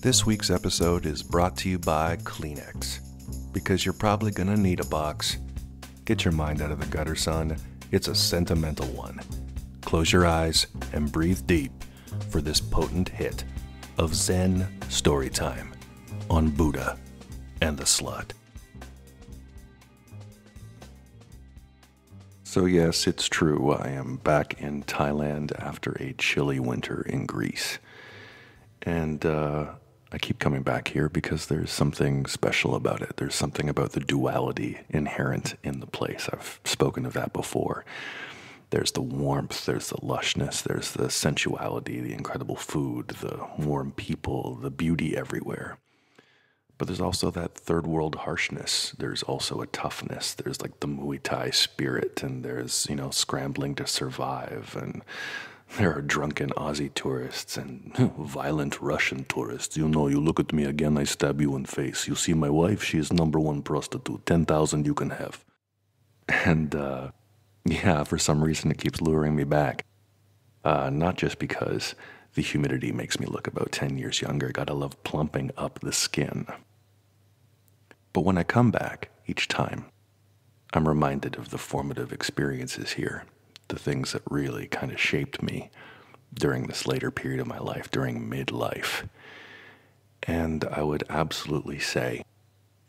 This week's episode is brought to you by Kleenex, because you're probably gonna need a box. Get your mind out of the gutter, son. It's a sentimental one. Close your eyes and breathe deep for this potent hit of Zen Storytime on Buddha and the SLUT. So yes, it's true, I am back in Thailand after a chilly winter in Greece. And I keep coming back here because there's something special about it. There's something about the duality inherent in the place. I've spoken of that before. There's the warmth, there's the lushness, there's the sensuality, the incredible food, the warm people, the beauty everywhere. But there's also that third world harshness. There's also a toughness. There's like the Muay Thai spirit, and there's, scrambling to survive. And there are drunken Aussie tourists and violent Russian tourists. You look at me again, I stab you in the face. You see my wife, she is #1 prostitute. 10,000 you can have. And, for some reason it keeps luring me back. Not just because the humidity makes me look about 10 years younger. Gotta love plumping up the skin. But when I come back, each time, I'm reminded of the formative experiences here, the things that really kind of shaped me during this later period of my life, during midlife. And I would absolutely say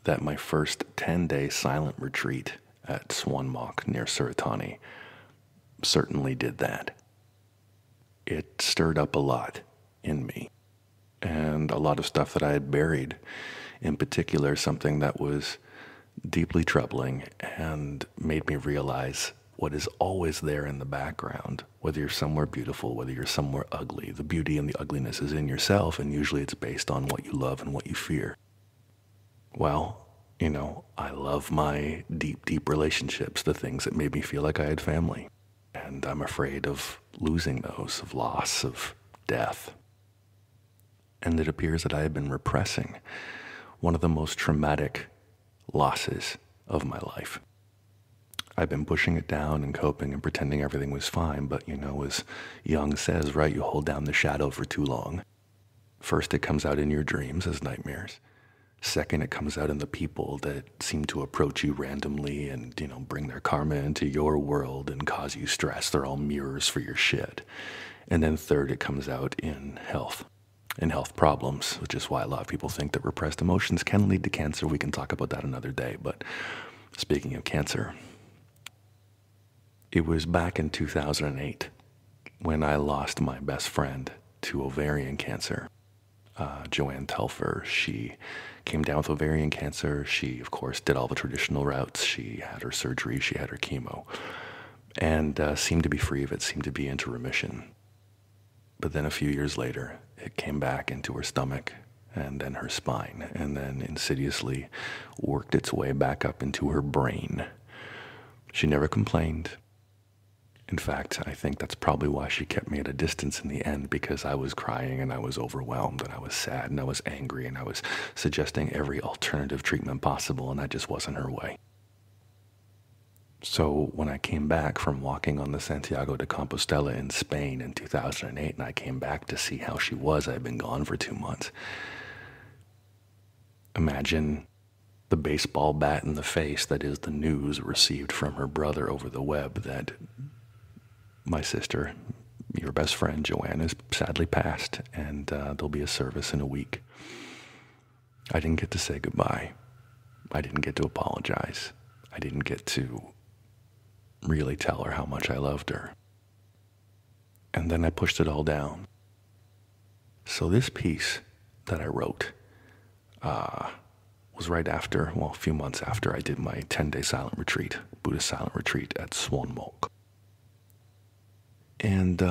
that my first 10-day silent retreat at Swanmok near Suratani certainly did that. It stirred up a lot in me, and a lot of stuff that I had buried, in particular something that was deeply troubling and made me realize what is always there in the background. Whether you're somewhere beautiful, whether you're somewhere ugly, the beauty and the ugliness is in yourself, and usually it's based on what you love and what you fear. Well, I love my deep relationships, the things that made me feel like I had family. And I'm afraid of losing those, of loss, of death. And it appears that I have been repressing one of the most traumatic losses of my life. I've been pushing it down and coping and pretending everything was fine, but as Jung says, right, you hold down the shadow for too long. First, it comes out in your dreams as nightmares. Second, it comes out in the people that seem to approach you randomly and, bring their karma into your world and cause you stress. They're all mirrors for your shit. And then third, it comes out in health problems, which is why a lot of people think that repressed emotions can lead to cancer. We can talk about that another day. But speaking of cancer, it was back in 2008 when I lost my best friend to ovarian cancer. Joanne, she came down with ovarian cancer. She, of course, did all the traditional routes. She had her surgery, she had her chemo, and seemed to be free of it, seemed to be into remission. But then a few years later, it came back into her stomach and then her spine, and then insidiously worked its way back up into her brain. She never complained. In fact, I think that's probably why she kept me at a distance in the end, because I was crying and I was overwhelmed and I was sad and I was angry and I was suggesting every alternative treatment possible, and that just wasn't her way. So when I came back from walking on the Santiago de Compostela in Spain in 2008, and I came back to see how she was, I had been gone for 2 months. Imagine the baseball bat in the face that is the news received from her brother over the web that my sister, your best friend, Joanne, is sadly passed, and there'll be a service in a week. I didn't get to say goodbye. I didn't get to apologize. I didn't get to really tell her how much I loved her. And then I pushed it all down. So this piece that I wrote was right after, a few months after I did my 10-day silent retreat, Buddhist silent retreat at Swanmok. And,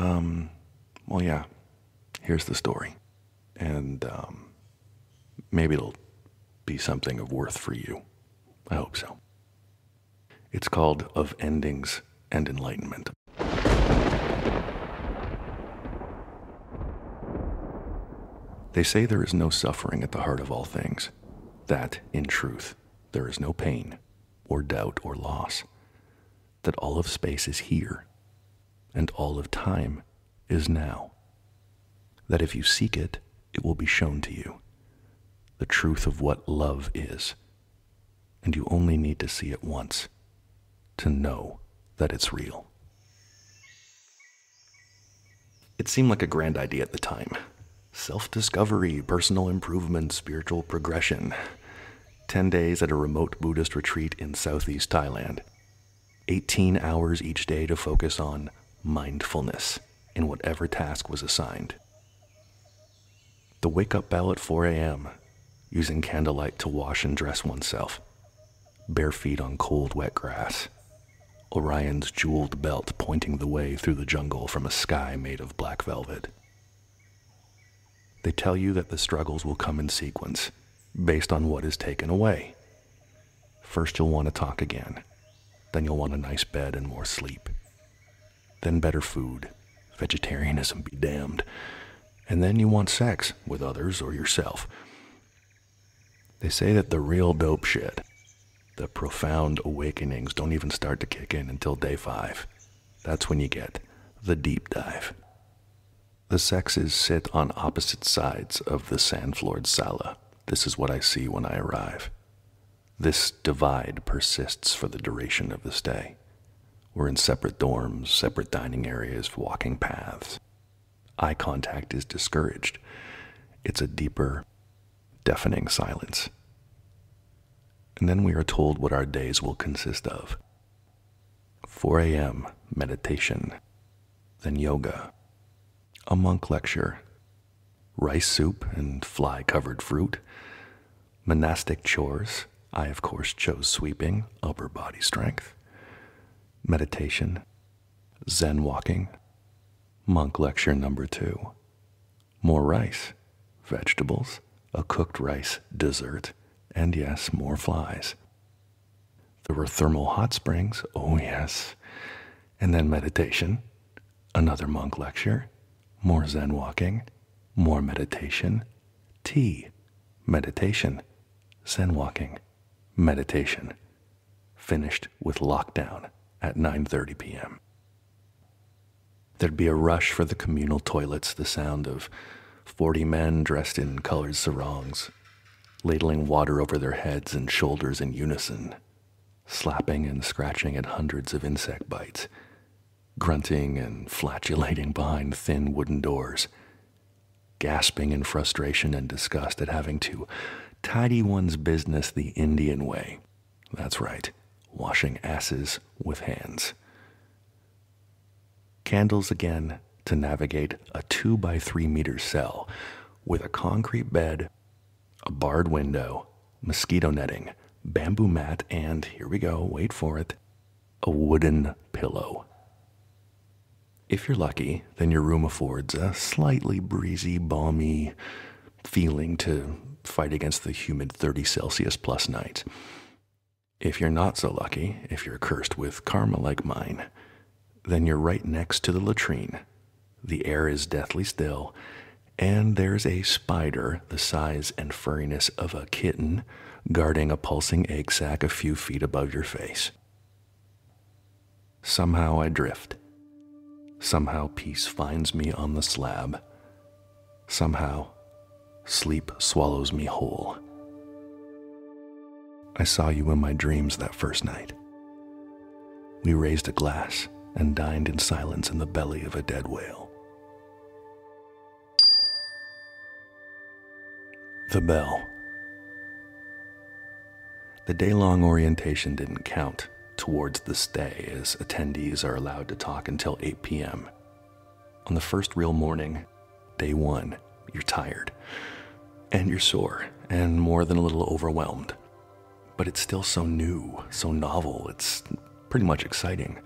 here's the story. And maybe it'll be something of worth for you. I hope so. It's called Of Endings and Enlightenment. They say there is no suffering at the heart of all things, that, in truth, there is no pain, or doubt, or loss, that all of space is here, and all of time is now, that if you seek it, it will be shown to you, the truth of what love is. And you only need to see it once to know that it's real. It seemed like a grand idea at the time. Self-discovery, personal improvement, spiritual progression. 10 days at a remote Buddhist retreat in southeast Thailand. 18 hours each day to focus on mindfulness in whatever task was assigned. The wake-up bell at 4 a.m., using candlelight to wash and dress oneself. Bare feet on cold, wet grass. Orion's jeweled belt pointing the way through the jungle from a sky made of black velvet. They tell you that the struggles will come in sequence, based on what is taken away. First you'll want to talk again. Then you'll want a nice bed and more sleep. Then better food, vegetarianism be damned. And then you want sex with others or yourself. They say that the real dope shit, the profound awakenings, don't even start to kick in until day 5. That's when you get the deep dive. The sexes sit on opposite sides of the sand-floored sala. This is what I see when I arrive. This divide persists for the duration of the stay. We're in separate dorms, separate dining areas, walking paths. Eye contact is discouraged. It's a deeper, deafening silence. And then we are told what our days will consist of. 4 a.m., meditation, then yoga, a monk lecture, rice soup and fly-covered fruit, monastic chores. I, of course, chose sweeping, upper body strength, meditation, Zen walking, monk lecture number 2, more rice, vegetables, a cooked rice dessert, and yes, more flies. There were thermal hot springs, oh yes, and then meditation, another monk lecture, more Zen walking, more meditation, tea, meditation, Zen walking, meditation, finished with lockdown at 9:30 p.m. There'd be a rush for the communal toilets, the sound of 40 men dressed in colored sarongs, ladling water over their heads and shoulders in unison, slapping and scratching at hundreds of insect bites, grunting and flatulating behind thin wooden doors, gasping in frustration and disgust at having to tidy one's business the Indian way. That's right, washing asses with hands. Candles again to navigate a 2 by 3 meter cell with a concrete bed, a barred window, mosquito netting, bamboo mat, and, here we go, wait for it, a wooden pillow. If you're lucky, then your room affords a slightly breezy, balmy feeling to fight against the humid 30 Celsius plus nights. If you're not so lucky, if you're cursed with karma like mine, then you're right next to the latrine. The air is deathly still, and there's a spider the size and furriness of a kitten guarding a pulsing egg sac a few feet above your face. Somehow I drift. Somehow peace finds me on the slab. Somehow sleep swallows me whole. I saw you in my dreams that first night. We raised a glass and dined in silence in the belly of a dead whale. The bell. The day-long orientation didn't count towards the stay, as attendees are allowed to talk until 8 p.m. On the first real morning, day 1, you're tired, and you're sore, and more than a little overwhelmed. But it's still so new, so novel, it's pretty much exciting.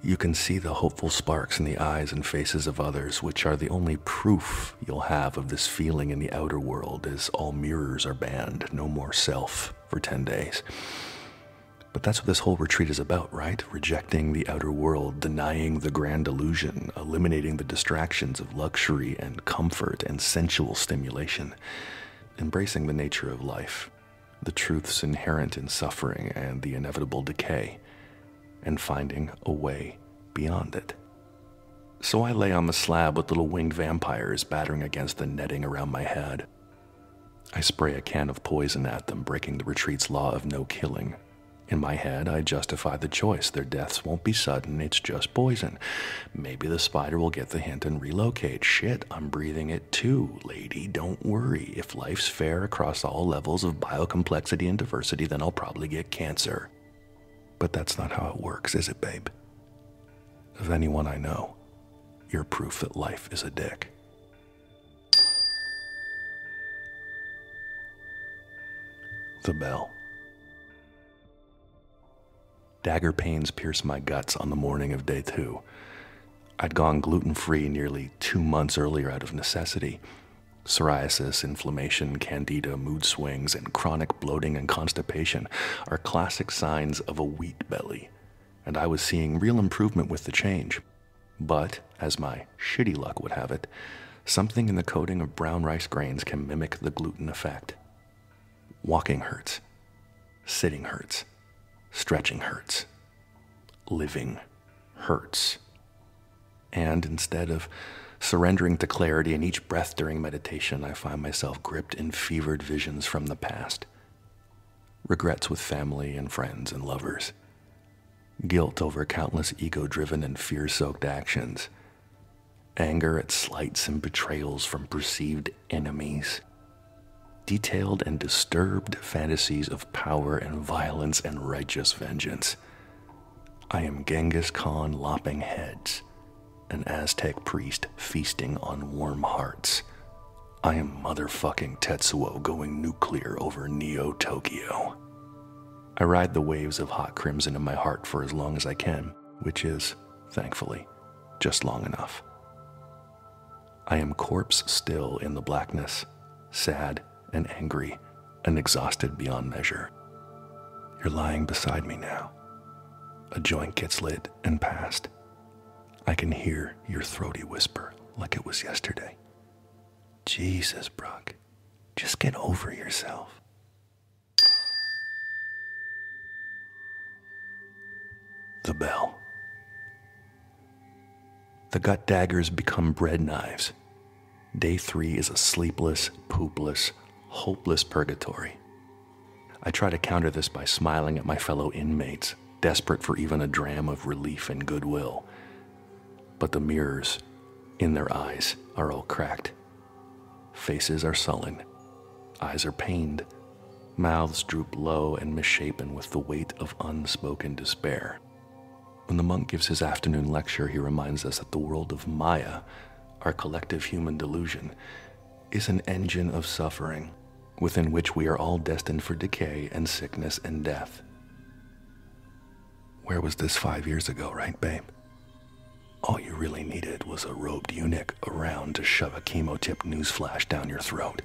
You can see the hopeful sparks in the eyes and faces of others, which are the only proof you'll have of this feeling in the outer world, as all mirrors are banned, no more self for 10 days. But that's what this whole retreat is about, right? Rejecting the outer world, denying the grand illusion, eliminating the distractions of luxury and comfort and sensual stimulation, embracing the nature of life, the truths inherent in suffering and the inevitable decay, and finding a way beyond it. So I lay on the slab with little winged vampires battering against the netting around my head. I spray a can of poison at them, breaking the retreat's law of no killing. In my head, I justify the choice. Their deaths won't be sudden, it's just poison. Maybe the spider will get the hint and relocate. Shit, I'm breathing it too, lady, don't worry. If life's fair across all levels of biocomplexity and diversity, then I'll probably get cancer. But that's not how it works, is it, babe? Of anyone I know, you're proof that life is a dick. The bell. Dagger pains pierced my guts on the morning of day 2. I'd gone gluten-free nearly 2 months earlier out of necessity. Psoriasis, inflammation, candida, mood swings, and chronic bloating and constipation are classic signs of a wheat belly, and I was seeing real improvement with the change. But, as my shitty luck would have it, something in the coating of brown rice grains can mimic the gluten effect. Walking hurts. Sitting hurts. Stretching hurts. Living hurts. And instead of surrendering to clarity in each breath during meditation, I find myself gripped in fevered visions from the past. Regrets with family and friends and lovers. Guilt over countless ego-driven and fear-soaked actions. Anger at slights and betrayals from perceived enemies. Detailed and disturbed fantasies of power and violence and righteous vengeance. I am Genghis Khan lopping heads, an Aztec priest feasting on warm hearts. I am motherfucking Tetsuo going nuclear over Neo-Tokyo. I ride the waves of hot crimson in my heart for as long as I can, which is, thankfully, just long enough. I am corpse still in the blackness, sad and angry and exhausted beyond measure. You're lying beside me now. A joint gets lit and passed. I can hear your throaty whisper like it was yesterday. Jesus, Brooke, just get over yourself. The bell. The gut daggers become bread knives. Day 3 is a sleepless, poopless, hopeless purgatory. I try to counter this by smiling at my fellow inmates, desperate for even a dram of relief and goodwill. But the mirrors in their eyes are all cracked. Faces are sullen. Eyes are pained. Mouths droop low and misshapen with the weight of unspoken despair. When the monk gives his afternoon lecture, he reminds us that the world of Maya, our collective human delusion, is an engine of suffering within which we are all destined for decay and sickness and death. Where was this 5 years ago, right, babe? All you really needed was a robed eunuch around to shove a chemo-tipped newsflash down your throat.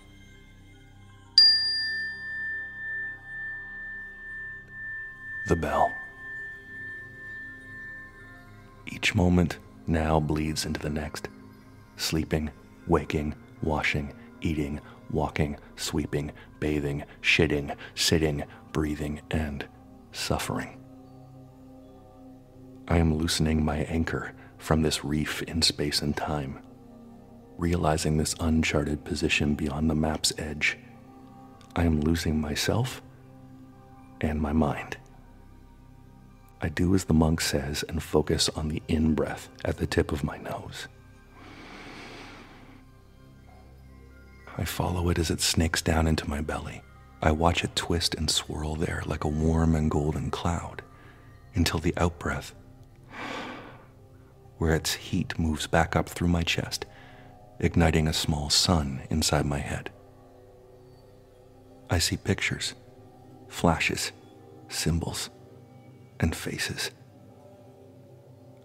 The bell. Each moment now bleeds into the next. Sleeping, waking, washing, eating, walking, sweeping, bathing, shitting, sitting, breathing, and suffering. I am loosening my anchor from this reef in space and time, realizing this uncharted position beyond the map's edge. I am losing myself and my mind. I do as the monk says and focus on the in-breath at the tip of my nose. I follow it as it snakes down into my belly. I watch it twist and swirl there like a warm and golden cloud, until the outbreath, where its heat moves back up through my chest, igniting a small sun inside my head. I see pictures, flashes, symbols, and faces.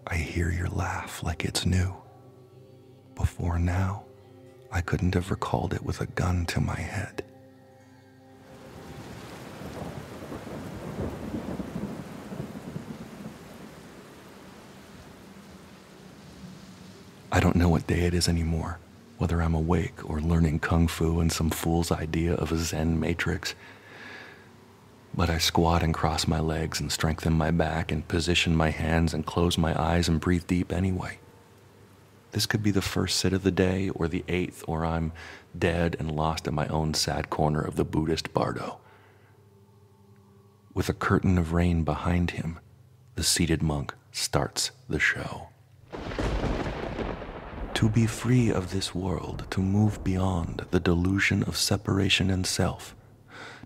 I hear your laugh like it's new. Before now, I couldn't have recalled it with a gun to my head. I don't know what day it is anymore, whether I'm awake or learning kung fu in some fool's idea of a Zen matrix. But I squat and cross my legs and strengthen my back and position my hands and close my eyes and breathe deep anyway. This could be the first sit of the day or the 8th, or I'm dead and lost in my own sad corner of the Buddhist bardo. With a curtain of rain behind him, the seated monk starts the show. To be free of this world, to move beyond the delusion of separation and self,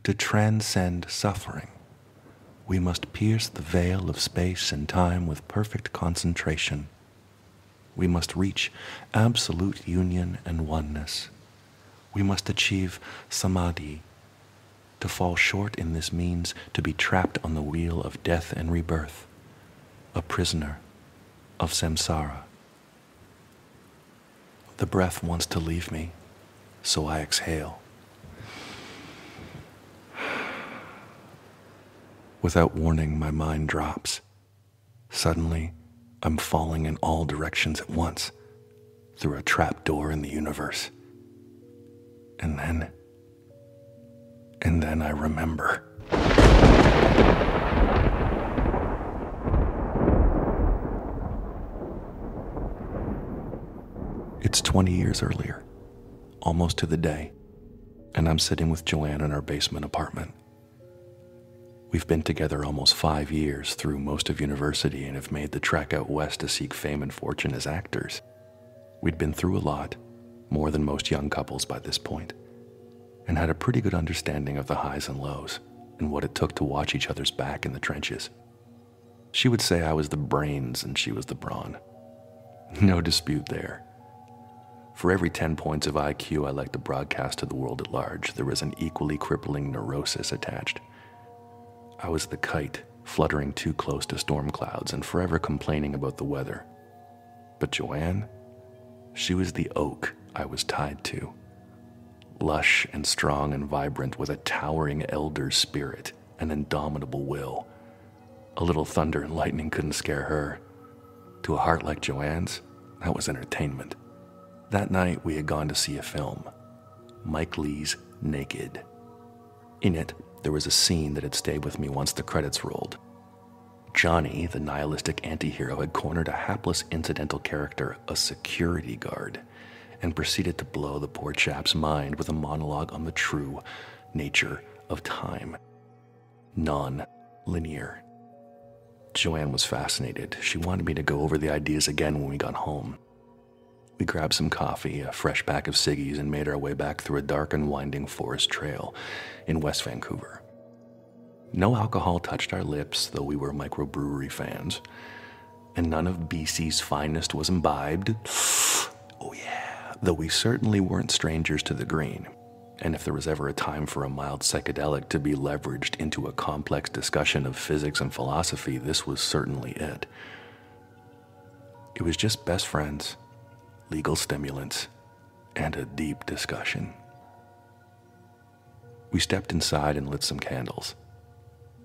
to transcend suffering, we must pierce the veil of space and time with perfect concentration. We must reach absolute union and oneness. We must achieve samadhi. To fall short in this means to be trapped on the wheel of death and rebirth, a prisoner of samsara. The breath wants to leave me, so I exhale. Without warning, my mind drops. Suddenly, I'm falling in all directions at once, through a trap door in the universe. And then I remember. It's 20 years earlier, almost to the day, and I'm sitting with Joanne in our basement apartment. We've been together almost 5 years through most of university and have made the trek out west to seek fame and fortune as actors. We'd been through a lot, more than most young couples by this point, and had a pretty good understanding of the highs and lows and what it took to watch each other's back in the trenches. She would say I was the brains and she was the brawn. No dispute there. For every 10 points of IQ I like to broadcast to the world at large, there was an equally crippling neurosis attached. I was the kite, fluttering too close to storm clouds and forever complaining about the weather. But Joanne, she was the oak I was tied to. Lush and strong and vibrant with a towering elder spirit, an indomitable will. A little thunder and lightning couldn't scare her. To a heart like Joanne's, that was entertainment. That night we had gone to see a film, Mike Leigh's Naked. In it, there was a scene that had stayed with me once the credits rolled. Johnny, the nihilistic anti-hero, had cornered a hapless incidental character, a security guard, and proceeded to blow the poor chap's mind with a monologue on the true nature of time. Non-linear. Joanne was fascinated. She wanted me to go over the ideas again when we got home. We grabbed some coffee, a fresh pack of ciggies, and made our way back through a dark and winding forest trail in West Vancouver. No alcohol touched our lips, though we were microbrewery fans, and none of BC's finest was imbibed. Oh yeah, though we certainly weren't strangers to the green, and if there was ever a time for a mild psychedelic to be leveraged into a complex discussion of physics and philosophy, this was certainly it. It was just best friends, legal stimulants, and a deep discussion. We stepped inside and lit some candles.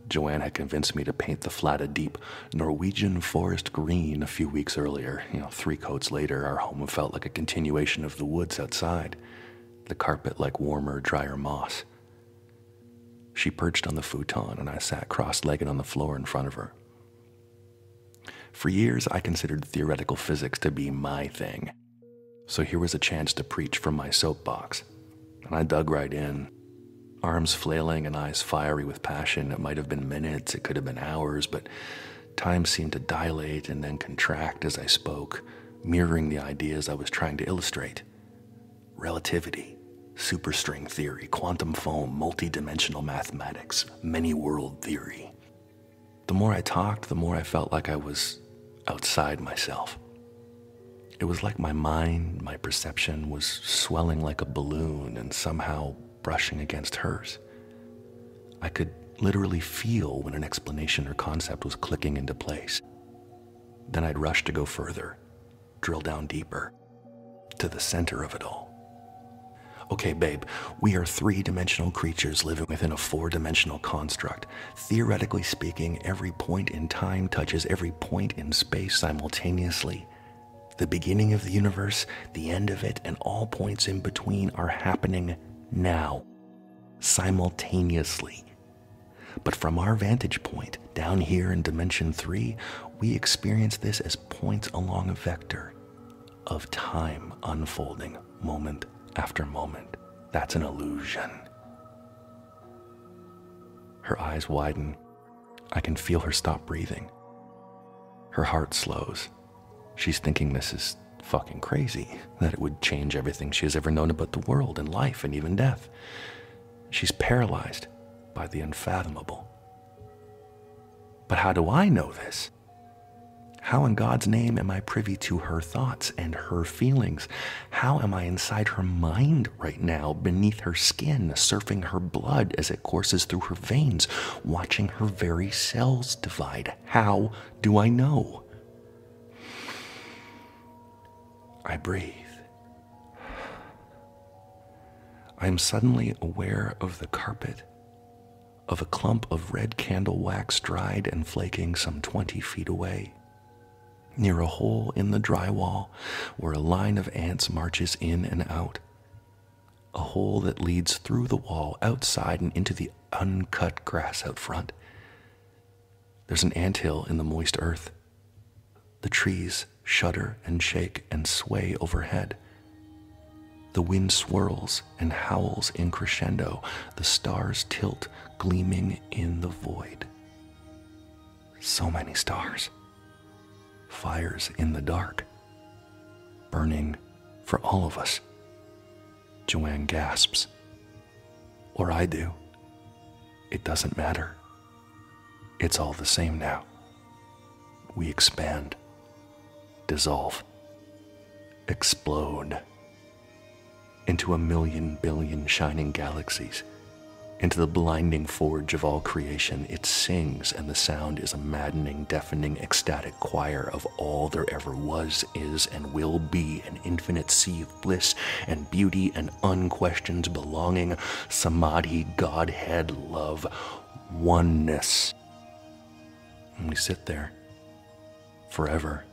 Joanne had convinced me to paint the flat a deep Norwegian forest green a few weeks earlier. 3 coats later, our home felt like a continuation of the woods outside, the carpet like warmer, drier moss. She perched on the futon, and I sat cross-legged on the floor in front of her. For years, I considered theoretical physics to be my thing. So here was a chance to preach from my soapbox, and I dug right in. Arms flailing and eyes fiery with passion. It might have been minutes, it could have been hours, but time seemed to dilate and then contract as I spoke, mirroring the ideas I was trying to illustrate. Relativity, superstring theory, quantum foam, multi-dimensional mathematics, many-world theory. The more I talked, the more I felt like I was outside myself. It was like my mind, my perception was swelling like a balloon and somehow brushing against hers. I could literally feel when an explanation or concept was clicking into place. Then I'd rush to go further, drill down deeper, to the center of it all. Okay, babe, we are 3-dimensional creatures living within a 4-dimensional construct. Theoretically speaking, every point in time touches every point in space simultaneously. The beginning of the universe, the end of it, and all points in between are happening now, simultaneously. But from our vantage point, down here in Dimension 3, we experience this as points along a vector, of time unfolding moment after moment. That's an illusion. Her eyes widen. I can feel her stop breathing. Her heart slows. She's thinking this is fucking crazy, that it would change everything she has ever known about the world and life and even death. She's paralyzed by the unfathomable. But how do I know this? How in God's name am I privy to her thoughts and her feelings? How am I inside her mind right now, beneath her skin, surfing her blood as it courses through her veins, watching her very cells divide? How do I know? I breathe. I am suddenly aware of the carpet, of a clump of red candle wax dried and flaking some 20 feet away, near a hole in the drywall where a line of ants marches in and out, a hole that leads through the wall outside and into the uncut grass out front. There's an anthill in the moist earth. The trees shudder and shake and sway overhead. The wind swirls and howls in crescendo. The stars tilt, gleaming in the void. So many stars. Fires in the dark, burning for all of us. Joanne gasps. Or I do. It doesn't matter. It's all the same now. We expand, dissolve, explode into a million billion shining galaxies, into the blinding forge of all creation. It sings, and the sound is a maddening, deafening, ecstatic choir of all there ever was, is, and will be, an infinite sea of bliss and beauty and unquestioned belonging, samadhi, Godhead, love, oneness. And we sit there forever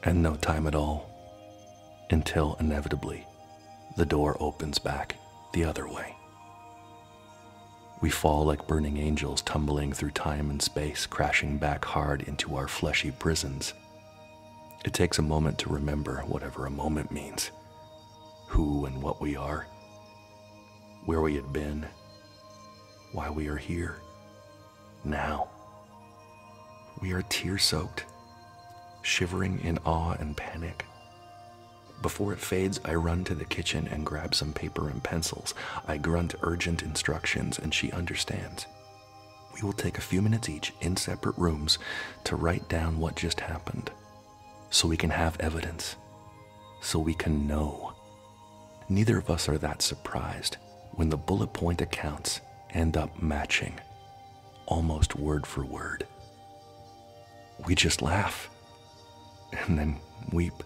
and no time at all, until inevitably the door opens back the other way. We fall like burning angels, tumbling through time and space, crashing back hard into our fleshy prisons. It takes a moment to remember whatever a moment means, who and what we are, where we had been, why we are here, now. We are tear-soaked, shivering in awe and panic. Before it fades, I run to the kitchen and grab some paper and pencils. I grunt urgent instructions, and she understands. We will take a few minutes each in separate rooms to write down what just happened, so we can have evidence, so we can know. Neither of us are that surprised when the bullet point accounts end up matching, almost word for word. We just laugh, and then weep,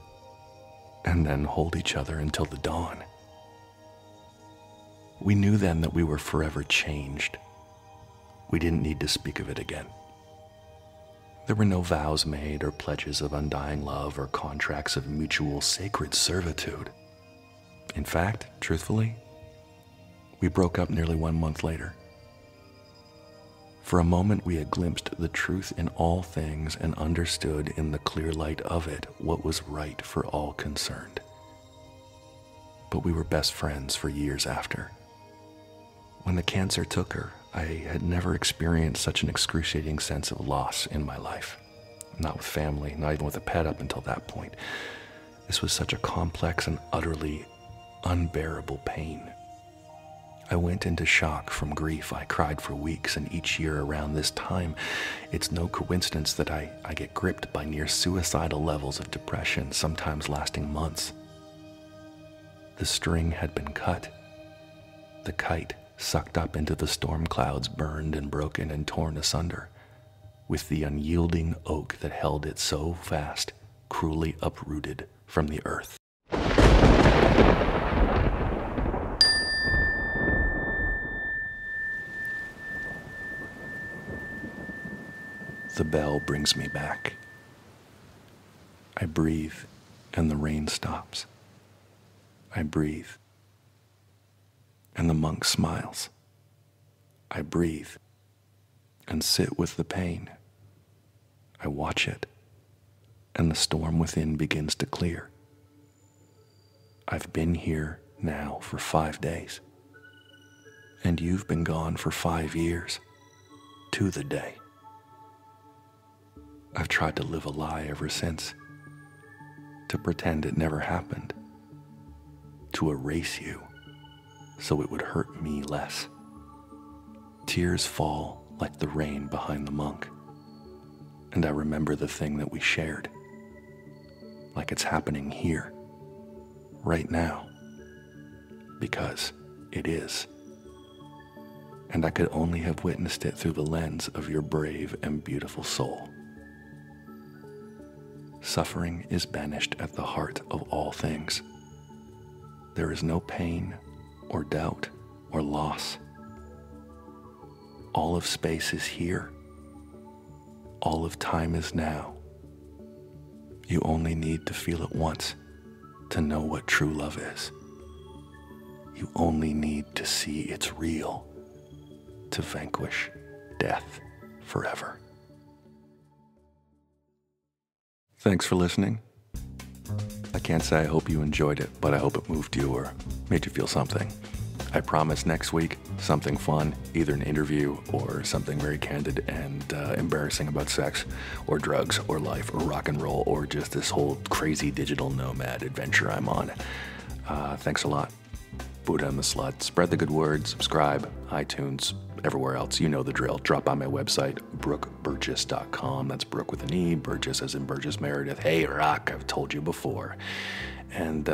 and then hold each other until the dawn. We knew then that we were forever changed. We didn't need to speak of it again. There were no vows made or pledges of undying love or contracts of mutual sacred servitude. In fact, truthfully, we broke up nearly 1 month later. For a moment we had glimpsed the truth in all things and understood in the clear light of it what was right for all concerned. But we were best friends for years after. When the cancer took her, I had never experienced such an excruciating sense of loss in my life. Not with family, not even with a pet up until that point. This was such a complex and utterly unbearable pain. I went into shock from grief. I cried for weeks, and each year around this time, it's no coincidence that I get gripped by near suicidal levels of depression, sometimes lasting months. The string had been cut. The kite, sucked up into the storm clouds, burned and broken and torn asunder, with the unyielding oak that held it so fast, cruelly uprooted from the earth. The bell brings me back. I breathe, and the rain stops. I breathe, and the monk smiles. I breathe, and sit with the pain. I watch it, and the storm within begins to clear. I've been here now for 5 days. And you've been gone for 5 years, to the day. I've tried to live a lie ever since, to pretend it never happened, to erase you so it would hurt me less. Tears fall like the rain behind the monk, and I remember the thing that we shared, like it's happening here, right now, because it is. And I could only have witnessed it through the lens of your brave and beautiful soul. Suffering is banished at the heart of all things. There is no pain or doubt or loss. All of space is here. All of time is now. You only need to feel it once to know what true love is. You only need to see it's real to vanquish death forever. Thanks for listening. I can't say I hope you enjoyed it, but I hope it moved you or made you feel something. I promise next week, something fun, either an interview or something very candid and embarrassing about sex or drugs or life or rock and roll or just this whole crazy digital nomad adventure I'm on. Thanks a lot. Buddha and the SLUT. Spread the good word, subscribe, iTunes, everywhere else. You know the drill. Drop by my website, BrookeBurgess.com. That's Brooke with an E, Burgess as in Burgess Meredith. Hey, rock, I've told you before. And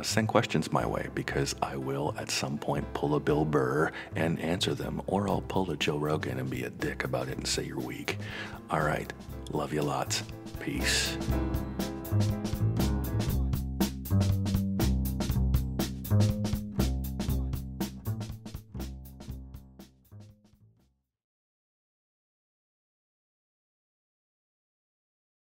send questions my way, because I will at some point pull a Bill Burr and answer them, or I'll pull a Joe Rogan and be a dick about it and say you're weak. All right. Love you lots. Peace.